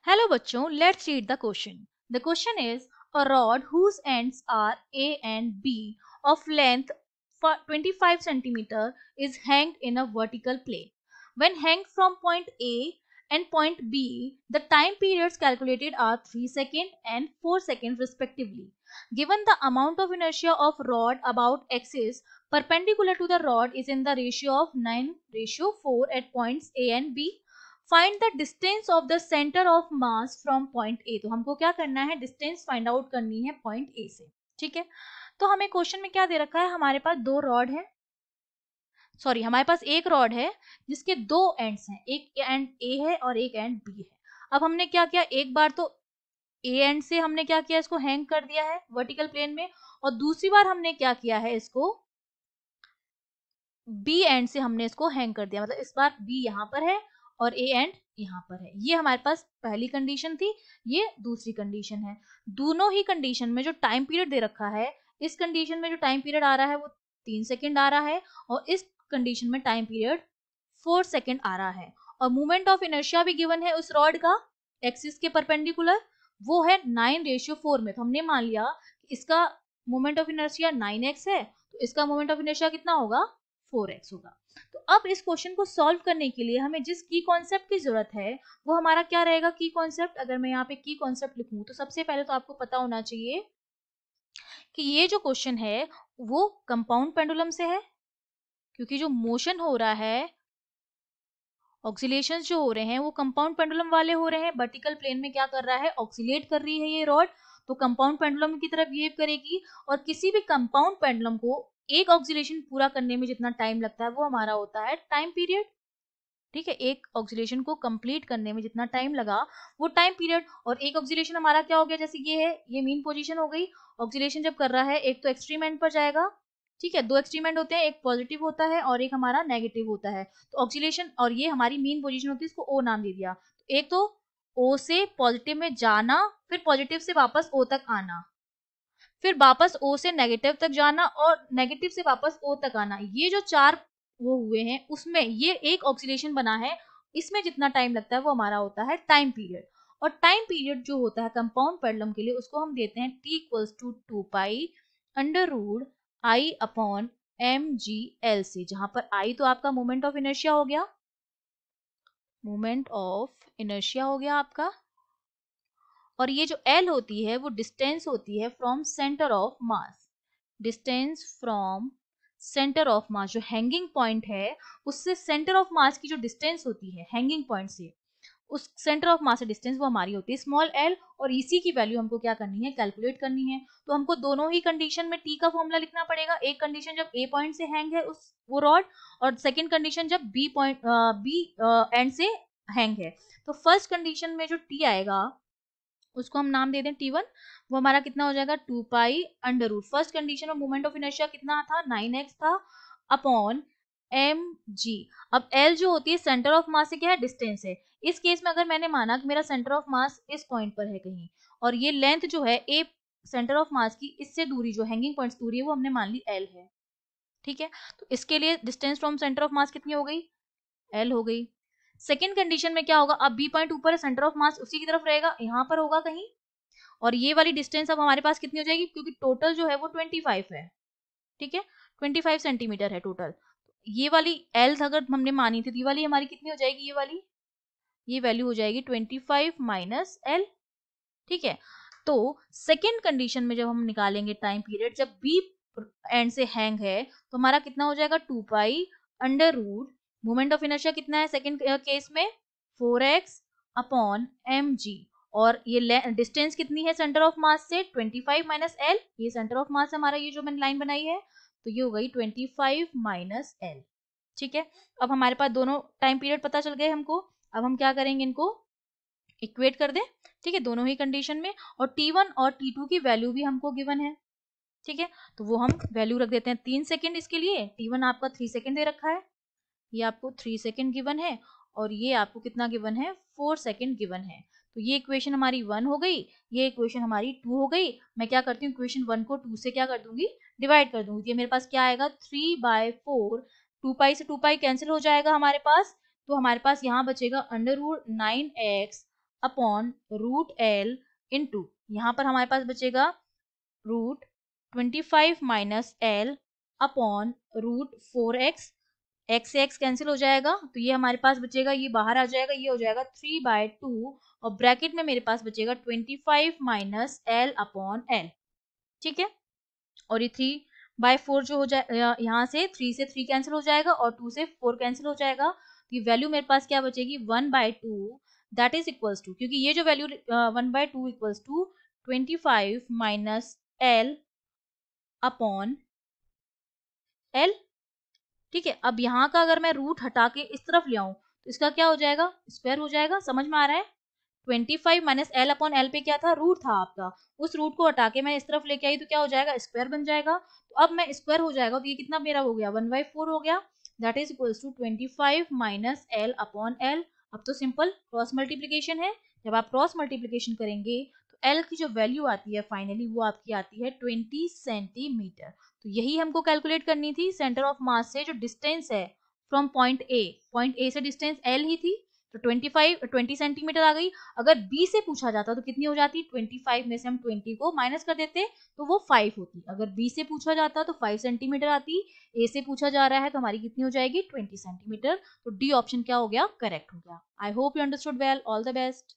Hello bachcho, let's read the question. The question is a rod whose ends are A and B of length 25 cm is hanged in a vertical plane. When hanged from point A and point B, the time periods calculated are 3 seconds and 4 seconds respectively. Given the amount of inertia of rod about axis perpendicular to the rod is in the ratio of 9:4 at points A and B, find the distance of the centre of mass from point A. तो हमको क्या करना है, distance find out करनी है point A से। ठीक है, तो हमें क्वेश्चन में क्या दे रखा है, हमारे पास दो रॉड है, सॉरी हमारे पास एक रॉड है जिसके दो एंड्स हैं, एक एंड ए है और एक एंड बी है। अब हमने क्या किया, एक बार तो ए एंड से हमने क्या किया, इसको हैंग कर दिया है वर्टिकल प्लेन में, और दूसरी बार हमने क्या किया है, इसको बी एंड से हमने इसको हैंग कर दिया, मतलब इस बार बी यहाँ पर है और ए एंड यहाँ पर है। ये हमारे पास पहली कंडीशन थी, ये दूसरी कंडीशन है। दोनों ही कंडीशन में जो टाइम पीरियड दे रखा है, इस कंडीशन में जो टाइम पीरियड आ रहा है वो 3 सेकंड आ रहा है, और इस कंडीशन में टाइम पीरियड 4 सेकंड आ रहा है। और मोमेंट ऑफ इनर्शिया भी गिवन है उस रॉड का एक्सिस के परपेंडिकुलर, वो है 9:4 में। तो हमने मान लिया इसका मोमेंट ऑफ इनर्शिया 9x है, तो इसका मोमेंट ऑफ इनर्शिया कितना होगा, 4x होगा। तो अब इस क्वेश्चन को सॉल्व करने के लिए हमें जिस की कॉन्सेप्ट की जरूरत है वो हमारा क्या रहेगा, की कॉन्सेप्ट। अगर मैं यहाँ पे की कॉन्सेप्ट लिखूं तो सबसे पहले तो आपको पता होना चाहिए कि ये जो क्वेश्चन है वो कंपाउंड पेंडुलम से है, क्योंकि जो मोशन हो रहा है, ऑक्सीलेशंस जो हो रहे हैं वो कंपाउंड पेंडुलम वाले हो रहे हैं। वर्टिकल प्लेन में क्या कर रहा है, ऑक्सीलेट कर रही है ये रॉड, तो कंपाउंड पेंडुलम की तरफ बिहेव करेगी। और किसी भी कंपाउंड पेंडुलम को एक ऑक्सीलेशन पूरा करने में जितना टाइम लगता है वो हमारा होता है टाइम पीरियड। ठीक है, एक ऑक्सीलेशन को कंप्लीट करने में जितना टाइम लगा वो टाइम पीरियड। और एक ऑक्सीलेशन हमारा क्या हो गया, जैसे ये है, ये मीन पोजीशन हो गई। ऑक्सीलेशन जब कर रहा है एक तो एक्सट्रीम एंड पर जाएगा, ठीक है, दो एक्सट्रीम एंड होते हैं, एक पॉजिटिव होता है और एक हमारा नेगेटिव होता है। तो ऑक्सीलेशन, और ये हमारी मीन पोजीशन होती है, इसको ओ नाम दे दिया। तो एक तो ओ से पॉजिटिव में जाना, फिर पॉजिटिव से वापस ओ तक आना, फिर वापस ओ से नेगेटिव तक जाना, और नेगेटिव से वापस ओ तक आना। ये जो चार वो हुए हैं उसमें ये एक ऑक्सीलेशन बना है, इसमें जितना टाइम लगता है वो हमारा होता है टाइम पीरियड। और टाइम पीरियड जो होता है कंपाउंड पेंडुलम के लिए उसको हम देते हैं t equals to 2 pi under root I upon M G L से, जहां पर आई तो आपका मोमेंट ऑफ इनर्शिया हो गया, मोमेंट ऑफ इनर्शिया हो गया आपका, और ये जो L होती है वो डिस्टेंस होती है from centre of mass. Distance from centre of mass, जो हैंगिंग पॉइंट है उससे सेंटर ऑफ मास की जो डिस्टेंस होती है हैंगिंग पॉइंट से, उस सेंटर ऑफ मास से डिस्टेंस वो हमारी होती है स्मॉल l, और इसी की वैल्यू हमको क्या करनी है, कैलकुलेट करनी है। तो हमको दोनों ही कंडीशन में t का फॉर्मूला लिखना पड़ेगा। एक कंडीशन जब a पॉइंट से हैंग है उस वो रॉड, और सेकंड कंडीशन जब b पॉइंट b एंड से हैंग है। तो फर्स्ट कंडीशन में जो t आएगा उसको हम नाम दे दें T1, वो हमारा कितना हो जाएगा 2 pi under root, first condition में मोमेंट ऑफ इनर्शिया कितना था 9x था, अपॉन mg। अब L जो होती है सेंटर ऑफ मास से क्या है, डिस्टेंस है। इस केस में अगर मैंने माना कि मेरा सेंटर ऑफ मास इस पॉइंट पर है कहीं, और ये लेंथ जो है a सेंटर ऑफ मास की इससे दूरी, जो हैंगिंग पॉइंट्स दूरी है वो हमने मान ली L है। ठीक है, तो इसके लिए distance from centre of mass कितनी हो गई, L हो गई। सेकेंड कंडीशन में क्या होगा, अब बी पॉइंट ऊपर है, सेंटर ऑफ मास उसी की तरफ रहेगा, यहाँ पर होगा कहीं, और ये वाली डिस्टेंस अब हमारे पास कितनी हो जाएगी, क्योंकि टोटल जो है वो 25 है, ठीक है 25 सेंटीमीटर है टोटल। ये वाली एल अगर हमने मानी थी तो ये वाली हमारी कितनी हो जाएगी, ये वाली ये वैल्यू हो जाएगी 25 माइनस एल। ठीक है, तो सेकेंड कंडीशन में जब हम निकालेंगे टाइम पीरियड, जब बी एंड से हैंग है तो हमारा कितना हो जाएगा 2 pi under root, moment of inertia कितना है सेकेंड केस में 4x अपॉन एम जी, और ये डिस्टेंस कितनी है सेंटर ऑफ मास से 25 माइनस एल, ये सेंटर ऑफ मास हमारा, ये जो मैंने लाइन बनाई है, तो ये हो गई 25 माइनस एल। ठीक है, अब हमारे पास दोनों टाइम पीरियड पता चल गए हमको। अब हम क्या करेंगे, इनको इक्वेट कर दें, ठीक है, दोनों ही कंडीशन में। और T1 और T2 की वैल्यू भी हमको गिवन है, ठीक है, तो वो हम वैल्यू रख देते हैं 3 सेकंड इसके लिए। T1 आपका 3 सेकंड दे रखा है, ये आपको 3 सेकंड गिवन है, और ये आपको कितना गिवन है 4 सेकंड गिवन है। तो ये इक्वेशन हमारी 1 हो गई, ये इक्वेशन हमारी 2 हो गई। मैं क्या करती हूँ, इक्वेशन 1 को 2 से क्या कर दूंगी, डिवाइड कर दूंगी। ये मेरे पास क्या आएगा 3/4, 2 पाई से 2 पाई कैंसिल हो जाएगा हमारे पास, तो हमारे पास यहाँ बचेगा under root 9x upon root L into, यहाँ पर हमारे पास बचेगा root 25 minus L upon root 4x, x से x कैंसिल हो जाएगा तो ये हमारे पास बचेगा, ये बाहर आ जाएगा, ये हो जाएगा 3/2 और ब्रैकेट में मेरे पास बचेगा 25 माइनस एल अपॉन एल। ठीक है, और ये 3/4 जो हो जाए, यहाँ से 3 से 3 कैंसिल हो जाएगा और 2 से 4 कैंसिल हो जाएगा, तो ये वैल्यू मेरे पास क्या बचेगी 1/2, दैट इज इक्वल्स टू, क्योंकि ये जो value 1/2 equals to 25 minus L upon L. ठीक है, अब यहाँ का अगर मैं रूट हटा के इस तरफ ले आऊं तो इसका क्या हो जाएगा, स्क्वायर हो जाएगा। समझ में आ रहा है? 25 माइनस एल अपॉन एल पे क्या था, रूट था आपका, उस रूट को हटा के मैं इस तरफ लेके आई तो क्या हो जाएगा, स्क्वायर बन जाएगा। तो अब मैं स्क्वायर हो जाएगा तो ये कितना मेरा हो गया 1/4 हो गया, that is equals to 25 minus L upon L. अब तो सिंपल क्रॉस मल्टीप्लीकेशन है, जब आप क्रॉस मल्टीप्लीकेशन करेंगे तो एल की जो वैल्यू आती है फाइनली वो आपकी आती है 20 सेंटीमीटर। तो यही हमको कैलकुलेट करनी थी सेंटर ऑफ मास से जो डिस्टेंस है फ्रॉम पॉइंट ए से डिस्टेंस एल ही थी, तो 20 सेंटीमीटर आ गई। अगर बी से पूछा जाता तो कितनी हो जाती, 25 में से हम 20 को माइनस कर देते तो वो 5 होती। अगर बी से पूछा जाता तो 5 सेंटीमीटर आती, ए से पूछा जा रहा है तो हमारी कितनी हो जाएगी 20 सेंटीमीटर। तो डी ऑप्शन क्या हो गया, करेक्ट हो गया। I hope you understood well, all the best.